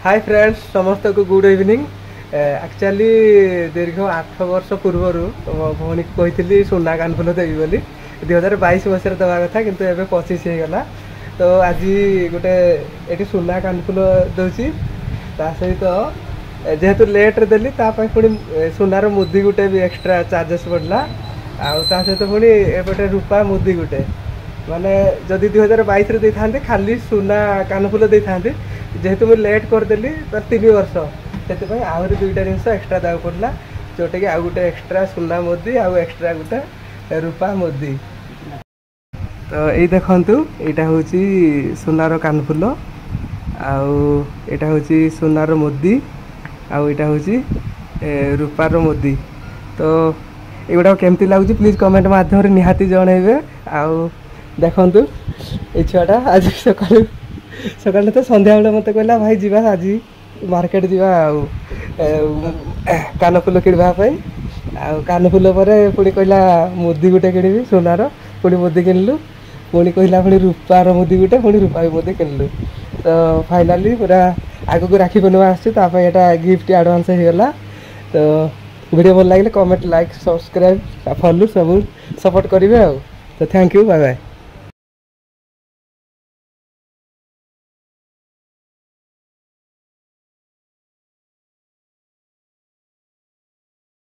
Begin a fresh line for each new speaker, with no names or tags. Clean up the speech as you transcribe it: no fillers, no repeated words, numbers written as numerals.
Hi friends समस्त को good evening. Actually दीर्घ 8 वर्ष पूर्व मो भौणी को कही सुना कानफुल देवी बोली 2022 मसीह देवा कथा किंतु एबे 25 हो गला। तो आज गोटे ये सुना कानफुल दूसरी सहित जेहेतु लेट्रे देली पुणी सुनार मुदी गुटे भी एक्स्ट्रा चार्जेस पड़ला आ सहित पुणी एपटे रूपा मुदी गुटे माने जदि 2022 दे था खाली सुना कानफुल दे था जेहेतु मुझे लेट करदेली तो 3 वर्ष से आहरी दुईटा जिन एक्सट्रा देवा पड़ा जोटा कि आउ गोटे एक्सट्रा सुना मुदी आउ एक्सट्रा गोटे रूपा मुदी। तो ये देखु यहाँ हूँ सुनार कानफुल आटा हूँ सुनार मुदी आटा हूँ रूपार मुदी। तो युवा केमती लगुच प्लीज कमेंट मध्यम निहाती जनइबे। आउ देखु ये छुआटा आज सकाल सकाल तो संध्या बेले मत कहला भाई जीवा आज मार्केट जीवा कानफुल किणवाई कानफुल पर पुणी कहला मुदी गुटे किणवी सुनार पुणी मुदी किणलु पुणी कहला पुणी रूपार मुदी गुटे पुणी रूपा मुदी किणलु। तो फाइनाली पूरा आग को राखी पूर्णिमा आसटा गिफ्ट एडवांस होगा। तो वीडियो भल लगे कमेंट लाइक सब्सक्राइब फॉलो सब सपोर्ट करेंगे। तो थैंक यू बाय बाय।